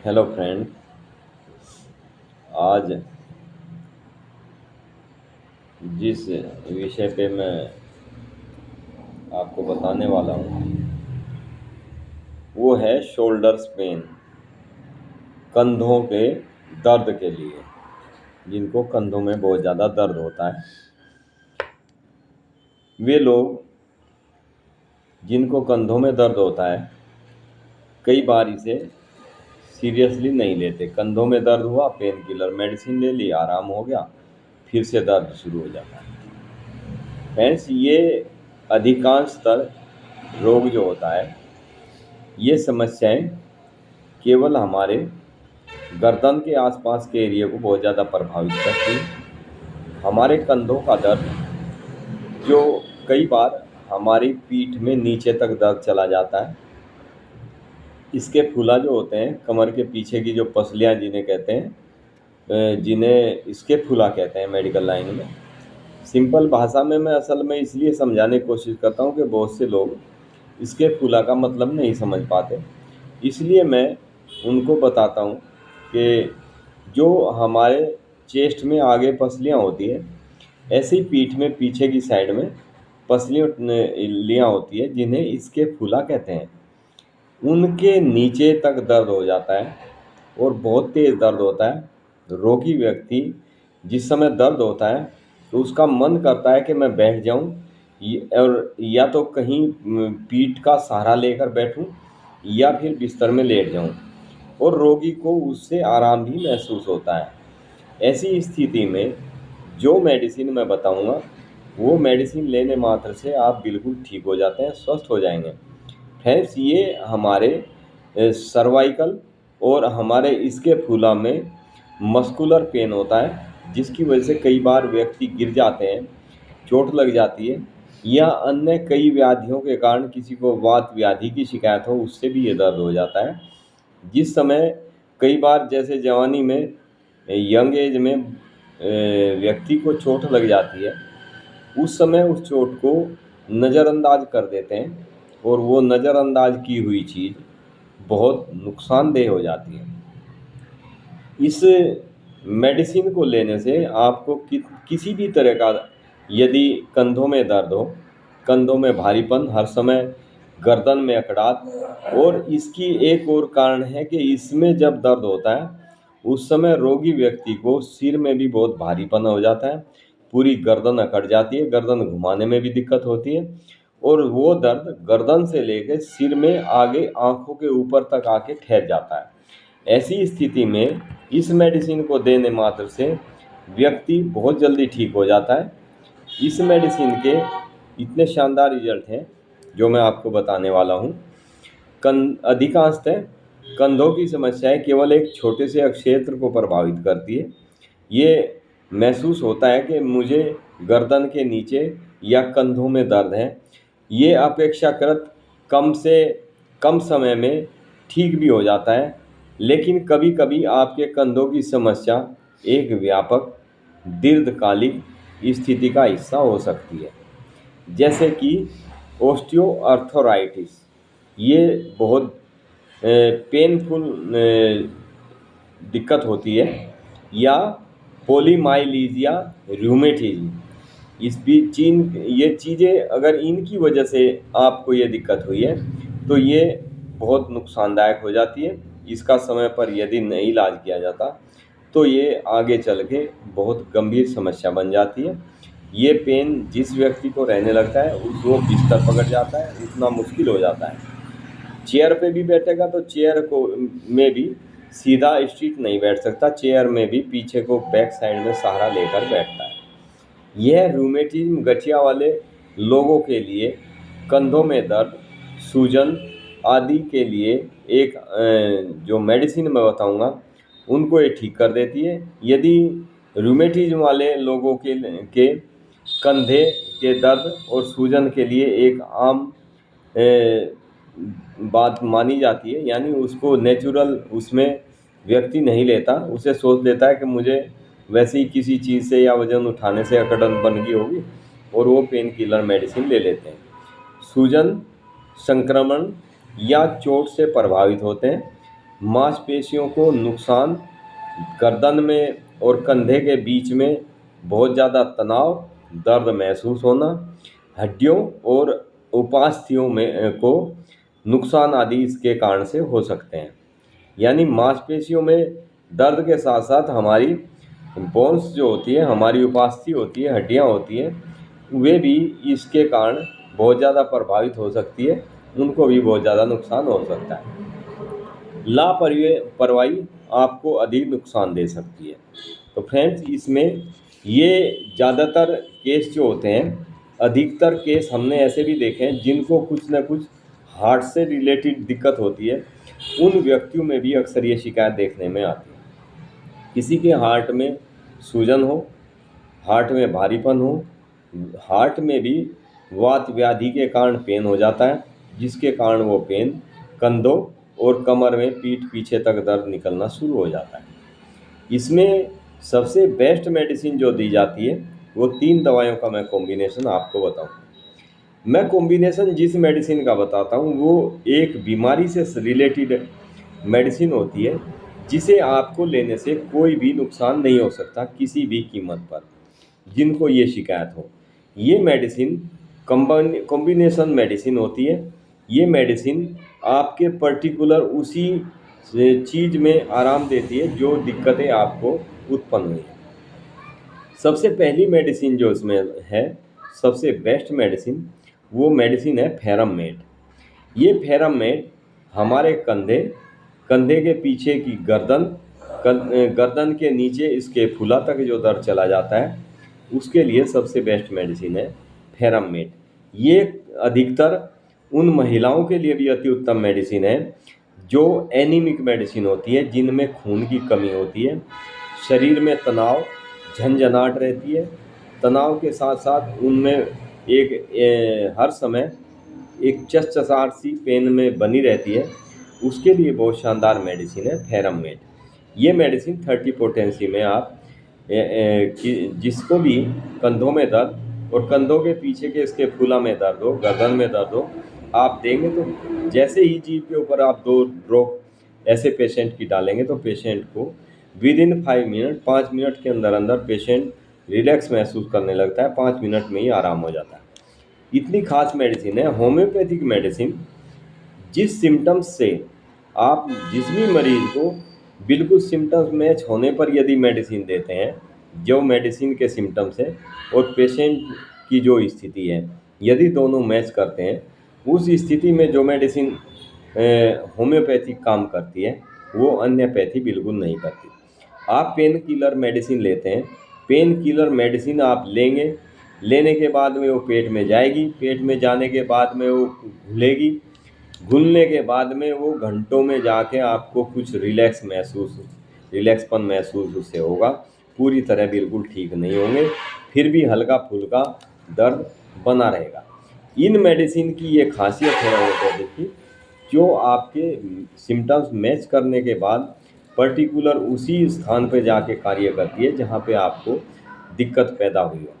Hello friend. आज जिस विषय पे मैं आपको बताने वाला हूँ वो है शोल्डर्स पेन, कंधों के दर्द के लिए। जिनको कंधों में बहुत ज़्यादा दर्द होता है, वे लोग जिनको कंधों में दर्द होता है कई बार इसे सीरियसली नहीं लेते। कंधों में दर्द हुआ, पेन किलर मेडिसिन ले ली, आराम हो गया, फिर से दर्द शुरू हो जाता है। फ्रेंड्स, ये अधिकांशतर रोग जो होता है, ये समस्याएं केवल हमारे गर्दन के आसपास के एरिया को बहुत ज़्यादा प्रभावित करती है। हमारे कंधों का दर्द जो कई बार हमारी पीठ में नीचे तक दर्द चला जाता है। इसके फूला जो होते हैं, कमर के पीछे की जो पसलियाँ जिन्हें कहते हैं, जिन्हें इसके फूला कहते हैं मेडिकल लाइन में। सिंपल भाषा में मैं असल में इसलिए समझाने की कोशिश करता हूँ कि बहुत से लोग इसके फूला का मतलब नहीं समझ पाते। इसलिए मैं उनको बताता हूँ कि जो हमारे चेस्ट में आगे पसलियाँ होती है, ऐसी पीठ में पीछे की साइड में पसलियाँ होती है जिन्हें इसके फूला कहते हैं। उनके नीचे तक दर्द हो जाता है और बहुत तेज़ दर्द होता है। रोगी व्यक्ति जिस समय दर्द होता है तो उसका मन करता है कि मैं बैठ जाऊं, और या तो कहीं पीठ का सहारा लेकर बैठूं या फिर बिस्तर में लेट जाऊं, और रोगी को उससे आराम भी महसूस होता है। ऐसी स्थिति में जो मेडिसिन मैं बताऊंगा वो मेडिसिन लेने मात्र से आप बिल्कुल ठीक हो जाते हैं, स्वस्थ हो जाएंगे। फ्रेंड्स, ये हमारे सर्वाइकल और हमारे इसके फूला में मस्कुलर पेन होता है, जिसकी वजह से कई बार व्यक्ति गिर जाते हैं, चोट लग जाती है, या अन्य कई व्याधियों के कारण किसी को वात व्याधि की शिकायत हो, उससे भी ये दर्द हो जाता है। जिस समय कई बार जैसे जवानी में, यंग एज में व्यक्ति को चोट लग जाती है, उस समय उस चोट को नज़रअंदाज कर देते हैं और वो नज़रअंदाज की हुई चीज़ बहुत नुकसानदेह हो जाती है। इस मेडिसिन को लेने से आपको किसी भी तरह का, यदि कंधों में दर्द हो, कंधों में भारीपन, हर समय गर्दन में अकड़ात, और इसकी एक और कारण है कि इसमें जब दर्द होता है उस समय रोगी व्यक्ति को सिर में भी बहुत भारीपन हो जाता है, पूरी गर्दन अकड़ जाती है, गर्दन घुमाने में भी दिक्कत होती है, और वो दर्द गर्दन से लेकर सिर में आगे आंखों के ऊपर तक आके ठहर जाता है। ऐसी स्थिति में इस मेडिसिन को देने मात्र से व्यक्ति बहुत जल्दी ठीक हो जाता है। इस मेडिसिन के इतने शानदार रिजल्ट हैं जो मैं आपको बताने वाला हूँ। अधिकांशतः कंधों की समस्याएं केवल एक छोटे से क्षेत्र को प्रभावित करती है। ये महसूस होता है कि मुझे गर्दन के नीचे या कंधों में दर्द है। ये अपेक्षाकृत कम से कम समय में ठीक भी हो जाता है, लेकिन कभी कभी आपके कंधों की समस्या एक व्यापक दीर्घकालिक स्थिति का हिस्सा हो सकती है, जैसे कि ओस्टियोआर्थराइटिस। ये बहुत पेनफुल दिक्कत होती है, या पोलीमाइलीजिया रूमेटिज्म। इस भी चीन ये चीज़ें अगर इनकी वजह से आपको ये दिक्कत हुई है तो ये बहुत नुकसानदायक हो जाती है। इसका समय पर यदि नहीं इलाज किया जाता तो ये आगे चल के बहुत गंभीर समस्या बन जाती है। ये पेन जिस व्यक्ति को रहने लगता है वो बिस्तर पकड़ जाता है, उठना मुश्किल हो जाता है। चेयर पे भी बैठेगा तो चेयर को में भी सीधा स्ट्रीट नहीं बैठ सकता, चेयर में भी पीछे को बैक साइड में सहारा लेकर बैठता है। यह रूमेटिज्म गठिया वाले लोगों के लिए कंधों में दर्द, सूजन आदि के लिए एक जो मेडिसिन मैं बताऊंगा उनको ये ठीक कर देती है। यदि रूमेटिज्म वाले लोगों के कंधे के दर्द और सूजन के लिए एक आम बात मानी जाती है, यानी उसको नेचुरल उसमें व्यक्ति नहीं लेता, उसे सोच लेता है कि मुझे वैसे ही किसी चीज़ से या वजन उठाने से अकड़न बन गई होगी, और वो पेन किलर मेडिसिन ले लेते हैं। सूजन, संक्रमण या चोट से प्रभावित होते हैं। मांसपेशियों को नुकसान, गर्दन में और कंधे के बीच में बहुत ज़्यादा तनाव, दर्द महसूस होना, हड्डियों और उपास्थियों में को नुकसान आदि इसके कारण से हो सकते हैं। यानी मांसपेशियों में दर्द के साथ साथ हमारी बोन्स जो होती है, हमारी उपास्थि होती है, हड्डियाँ होती हैं, वे भी इसके कारण बहुत ज़्यादा प्रभावित हो सकती है, उनको भी बहुत ज़्यादा नुकसान हो सकता है। लापरवाही आपको अधिक नुकसान दे सकती है। तो फ्रेंड्स, इसमें ये ज़्यादातर केस जो होते हैं, अधिकतर केस हमने ऐसे भी देखे हैं जिनको कुछ ना कुछ हार्ट से रिलेटेड दिक्कत होती है, उन व्यक्तियों में भी अक्सर ये शिकायत देखने में आती है। किसी के हार्ट में सूजन हो, हार्ट में भारीपन हो, हार्ट में भी वात व्याधि के कारण पेन हो जाता है, जिसके कारण वो पेन कंधों और कमर में पीठ पीछे तक दर्द निकलना शुरू हो जाता है। इसमें सबसे बेस्ट मेडिसिन जो दी जाती है, वो 3 दवाइयों का मैं कॉम्बिनेशन आपको बताऊँ। मैं कॉम्बिनेशन जिस मेडिसिन का बताता हूँ, वो एक बीमारी से रिलेटेड मेडिसिन होती है, जिसे आपको लेने से कोई भी नुकसान नहीं हो सकता किसी भी कीमत पर, जिनको ये शिकायत हो। ये मेडिसिन कॉम्बिनेशन मेडिसिन होती है। ये मेडिसिन आपके पर्टिकुलर उसी चीज़ में आराम देती है जो दिक्कतें आपको उत्पन्न हुई हैं। सबसे पहली मेडिसिन जो इसमें है, सबसे बेस्ट मेडिसिन, वो मेडिसिन है फेरममेट। ये फेरममेट हमारे कंधे के पीछे की गर्दन के नीचे इसके फूला तक जो दर्द चला जाता है, उसके लिए सबसे बेस्ट मेडिसिन है फेरममेट। ये अधिकतर उन महिलाओं के लिए भी अति उत्तम मेडिसिन है जो एनीमिक मेडिसिन होती है, जिनमें खून की कमी होती है, शरीर में तनाव, झंझनाहट रहती है। तनाव के साथ साथ उनमें हर समय एक चसचसाहट सी पेन में बनी रहती है, उसके लिए बहुत शानदार मेडिसिन है फेरममेट। ये मेडिसिन 30 पोटेंसी में आप जिसको भी कंधों में दर्द और कंधों के पीछे के इसके फूला में दर्द हो, गर्दन में दर्द हो, आप देंगे तो जैसे ही जीभ के ऊपर आप 2 ड्रॉप ऐसे पेशेंट की डालेंगे तो पेशेंट को विदिन 5 मिनट के अंदर अंदर पेशेंट रिलैक्स महसूस करने लगता है, 5 मिनट में ही आराम हो जाता है। इतनी खास मेडिसिन है। होम्योपैथिक मेडिसिन जिस सिम्टम्स से आप जिस भी मरीज को बिल्कुल सिम्टम्स मैच होने पर यदि मेडिसिन देते हैं, जो मेडिसिन के सिम्टम्स हैं और पेशेंट की जो स्थिति है, यदि दोनों मैच करते हैं, उस स्थिति में जो मेडिसिन होम्योपैथिक काम करती है, वो अन्यपैथी बिल्कुल नहीं करती। आप पेन किलर मेडिसिन लेते हैं, पेन किलर मेडिसिन आप लेंगे, लेने के बाद में वो पेट में जाएगी, पेट में जाने के बाद में वो घुलेगी, घुलने के बाद में वो घंटों में जाके आपको कुछ रिलैक्सपन महसूस उससे होगा। पूरी तरह बिल्कुल ठीक नहीं होंगे, फिर भी हल्का फुल्का दर्द बना रहेगा। इन मेडिसिन की ये खासियत है होम्योपैथिक की, जो आपके सिम्टम्स मैच करने के बाद पर्टिकुलर उसी स्थान पे जाके कार्य करती है जहाँ पे आपको दिक्कत पैदा हुई हो।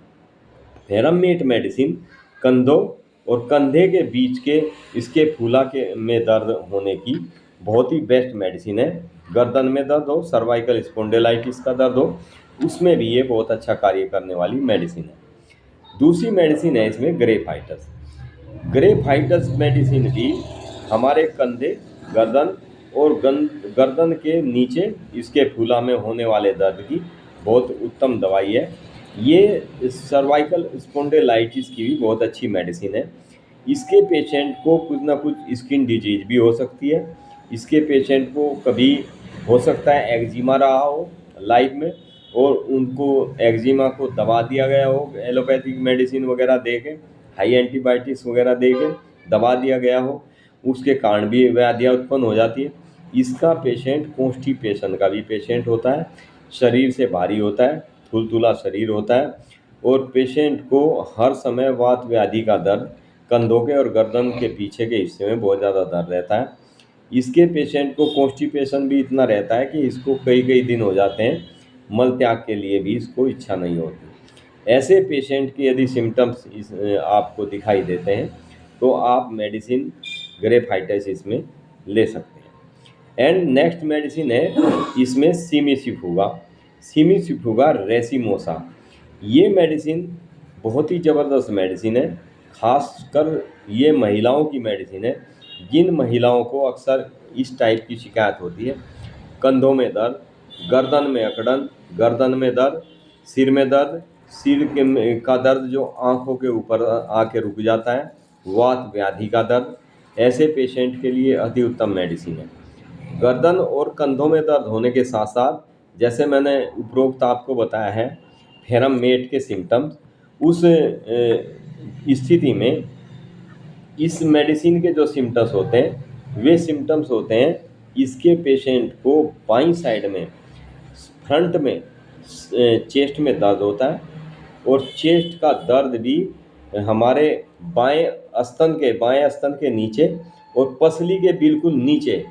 फेरममेट मेडिसिन कंधों और कंधे के बीच के इसके फूला के में दर्द होने की बहुत ही बेस्ट मेडिसिन है। गर्दन में दर्द हो, सर्वाइकल स्पॉन्डिलाइटिस का दर्द हो, उसमें भी ये बहुत अच्छा कार्य करने वाली मेडिसिन है। दूसरी मेडिसिन है इसमें ग्रेफाइटस। ग्रेफाइटस मेडिसिन भी हमारे कंधे, गर्दन और गर्दन के नीचे इसके फूला में होने वाले दर्द की बहुत उत्तम दवाई है। ये सर्वाइकल स्पॉन्डिलाइटिस की भी बहुत अच्छी मेडिसिन है। इसके पेशेंट को कुछ ना कुछ स्किन डिजीज भी हो सकती है। इसके पेशेंट को कभी हो सकता है एक्जिमा रहा हो लाइफ में, और उनको एक्जिमा को दबा दिया गया हो, एलोपैथिक मेडिसिन वगैरह दे के, हाई एंटीबायोटिक्स वगैरह दे के दबा दिया गया हो, उसके कारण भी व्याधियाँ उत्पन्न हो जाती है। इसका पेशेंट कॉन्स्टिपेशन का भी पेशेंट होता है, शरीर से भारी होता है, तुलतुला शरीर होता है, और पेशेंट को हर समय वात व्याधि का दर्द कंधों के और गर्दन के पीछे के हिस्से में बहुत ज़्यादा दर्द रहता है। इसके पेशेंट को कॉन्स्टिपेशन भी इतना रहता है कि इसको कई कई दिन हो जाते हैं, मल त्याग के लिए भी इसको इच्छा नहीं होती। ऐसे पेशेंट के यदि सिम्टम्स आपको दिखाई देते हैं तो आप मेडिसिन ग्रेफाइटस इसमें ले सकते हैं। एंड नेक्स्ट मेडिसिन है इसमें सिमिसिफुगा रेसिमोसा। ये मेडिसिन बहुत ही ज़बरदस्त मेडिसिन है, खासकर ये महिलाओं की मेडिसिन है। जिन महिलाओं को अक्सर इस टाइप की शिकायत होती है, कंधों में दर्द, गर्दन में अकड़न, गर्दन में दर्द, सिर में दर्द, का दर्द जो आँखों के ऊपर आके रुक जाता है, वात व्याधि का दर्द, ऐसे पेशेंट के लिए अति उत्तम मेडिसिन है। गर्दन और कंधों में दर्द होने के साथ साथ, जैसे मैंने उपरोक्त आपको बताया है फेरम मेट के सिम्टम्स, उस स्थिति में इस मेडिसिन के जो सिम्टम्स होते हैं वे सिम्टम्स होते हैं, इसके पेशेंट को बाईं साइड में फ्रंट में चेस्ट में दर्द होता है, और चेस्ट का दर्द भी हमारे बाएं स्तन के नीचे और पसली के बिल्कुल नीचे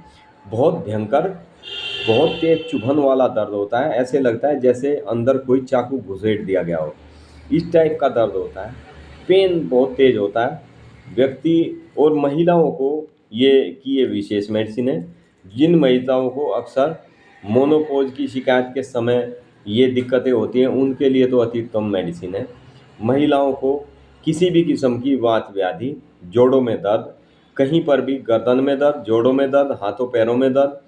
बहुत भयंकर, बहुत तेज चुभन वाला दर्द होता है। ऐसे लगता है जैसे अंदर कोई चाकू घुसेड़ दिया गया हो, इस टाइप का दर्द होता है। पेन बहुत तेज होता है व्यक्ति और महिलाओं को ये विशेष मेडिसिन है। जिन महिलाओं को अक्सर मोनोपॉज की शिकायत के समय ये दिक्कतें होती हैं, उनके लिए तो अति उत्तम मेडिसिन है। महिलाओं को किसी भी किस्म की वात व्याधि, जोड़ों में दर्द, कहीं पर भी गर्दन में दर्द, जोड़ों में दर्द, हाथों पैरों में दर्द,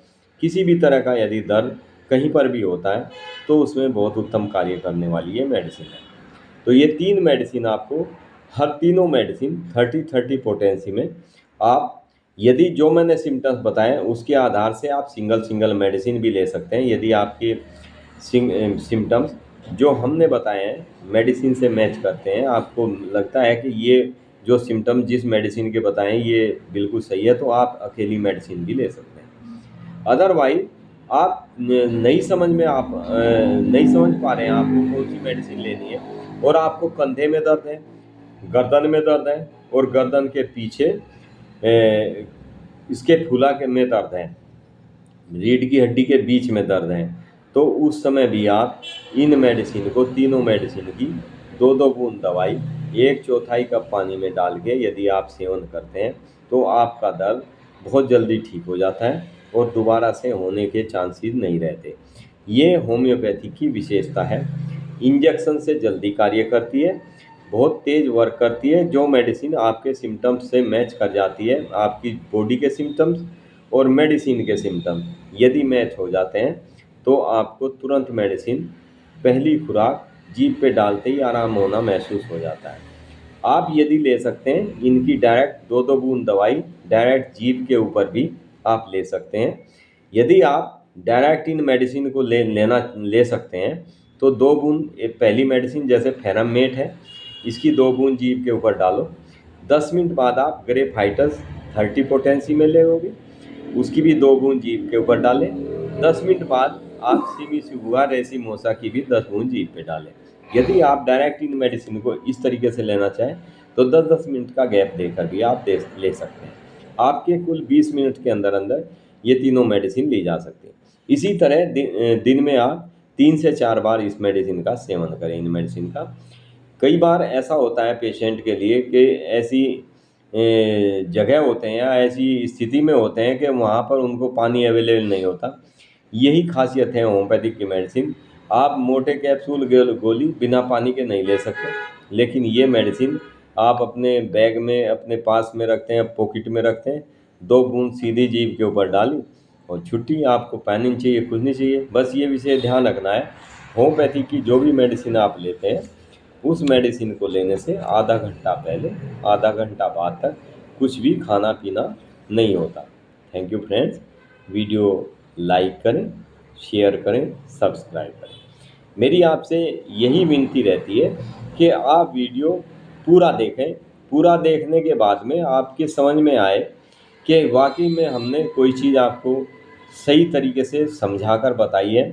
किसी भी तरह का यदि दर्द कहीं पर भी होता है तो उसमें बहुत उत्तम कार्य करने वाली ये मेडिसिन है। तो ये 3 मेडिसिन आपको, हर तीनों मेडिसिन 30-30 पोटेंसी में, आप यदि जो मैंने सिम्टम्स बताए उसके आधार से आप सिंगल मेडिसिन भी ले सकते हैं। यदि आपके सिम्टम्स जो हमने बताए हैं मेडिसिन से मैच करते हैं, आपको लगता है कि ये जो सिम्टम जिस मेडिसिन के बताएं ये बिल्कुल सही है, तो आप अकेली मेडिसिन भी ले सकते हैं। अदरवाइज आप नहीं समझ पा रहे हैं आपको कौन सी मेडिसिन लेनी है, और आपको कंधे में दर्द है, गर्दन में दर्द है, और गर्दन के पीछे इसके फूला के में दर्द है, रीढ़ की हड्डी के बीच में दर्द है, तो उस समय भी आप इन मेडिसिन को, तीनों मेडिसिन की 2-2 बूंद दवाई 1/4 कप पानी में डाल के यदि आप सेवन करते हैं तो आपका दर्द बहुत जल्दी ठीक हो जाता है और दोबारा से होने के चांसेस नहीं रहते। ये होम्योपैथी की विशेषता है। इंजेक्शन से जल्दी कार्य करती है, बहुत तेज़ वर्क करती है। जो मेडिसिन आपके सिम्टम्स से मैच कर जाती है, आपकी बॉडी के सिम्टम्स और मेडिसिन के सिम्टम्स यदि मैच हो जाते हैं तो आपको तुरंत मेडिसिन पहली खुराक जीभ पे डालते ही आराम होना महसूस हो जाता है। आप यदि ले सकते हैं इनकी डायरेक्ट 2-2 बूंद दवाई डायरेक्ट जीभ के ऊपर भी आप ले सकते हैं। यदि आप डायरेक्ट इन मेडिसिन को ले सकते हैं तो 2 बूंद, पहली मेडिसिन जैसे फेरमेट है, इसकी 2 बूंद जीभ के ऊपर डालो। 10 मिनट बाद आप ग्रेफाइटस 30 पोटेंसी में लेंगे, उसकी भी 2 बूंद जीभ के ऊपर डालें। 10 मिनट बाद आप सिमिसिफुगा रेसिमोसा की भी 10 बूंद जीभ पे डालें। यदि आप डायरेक्ट इन मेडिसिन को इस तरीके से लेना चाहें तो 10-10 मिनट का गैप देकर भी आप ले सकते हैं। आपके कुल 20 मिनट के अंदर अंदर ये तीनों मेडिसिन ली जा सकती है। इसी तरह दिन में आप 3 से 4 बार इस मेडिसिन का सेवन करें, इन मेडिसिन का। कई बार ऐसा होता है पेशेंट के लिए कि ऐसी जगह होते हैं या ऐसी स्थिति में होते हैं कि वहाँ पर उनको पानी अवेलेबल नहीं होता। यही खासियत है होम्योपैथिक की मेडिसिन। आप मोटे कैप्सूल गोली बिना पानी के नहीं ले सकते, लेकिन ये मेडिसिन आप अपने बैग में, अपने पास में रखते हैं, पॉकेट में रखते हैं, 2 बूंद सीधी जीभ के ऊपर डाली और छुट्टी। आपको पानी नहीं चाहिए, कुछ नहीं चाहिए। बस ये विषय ध्यान रखना है, होम्योपैथिक की जो भी मेडिसिन आप लेते हैं उस मेडिसिन को लेने से आधा घंटा पहले, आधा घंटा बाद तक कुछ भी खाना पीना नहीं होता। Thank you friends. Video like करें, शेयर करें, सब्सक्राइब करें। मेरी आपसे यही विनती रहती है कि आप वीडियो पूरा देखें। पूरा देखने के बाद में आपके समझ में आए कि वाकई में हमने कोई चीज़ आपको सही तरीके से समझा कर बताई है,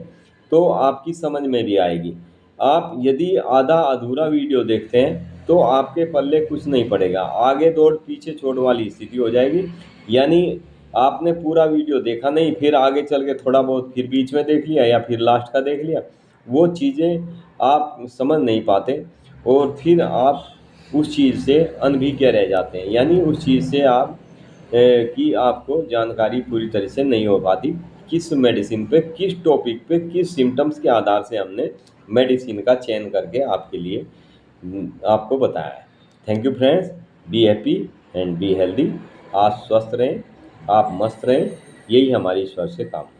तो आपकी समझ में भी आएगी। आप यदि आधा अधूरा वीडियो देखते हैं तो आपके पल्ले कुछ नहीं पड़ेगा, आगे दौड़ पीछे छोड़ वाली स्थिति हो जाएगी। यानी आपने पूरा वीडियो देखा नहीं, फिर आगे चल के थोड़ा बहुत फिर बीच में देख लिया या फिर लास्ट का देख लिया, वो चीज़ें आप समझ नहीं पाते और फिर आप उस चीज़ से अनभिज्ञ रह जाते हैं। यानी उस चीज़ से आप की आपको जानकारी पूरी तरह से नहीं हो पाती, किस मेडिसिन पे, किस टॉपिक पे, किस सिम्टम्स के आधार से हमने मेडिसिन का चयन करके आपके लिए आपको बताया है। Thank you friends, be happy and be healthy. आप स्वस्थ रहें, आप मस्त रहें, यही हमारी ईश्वर से कामना है।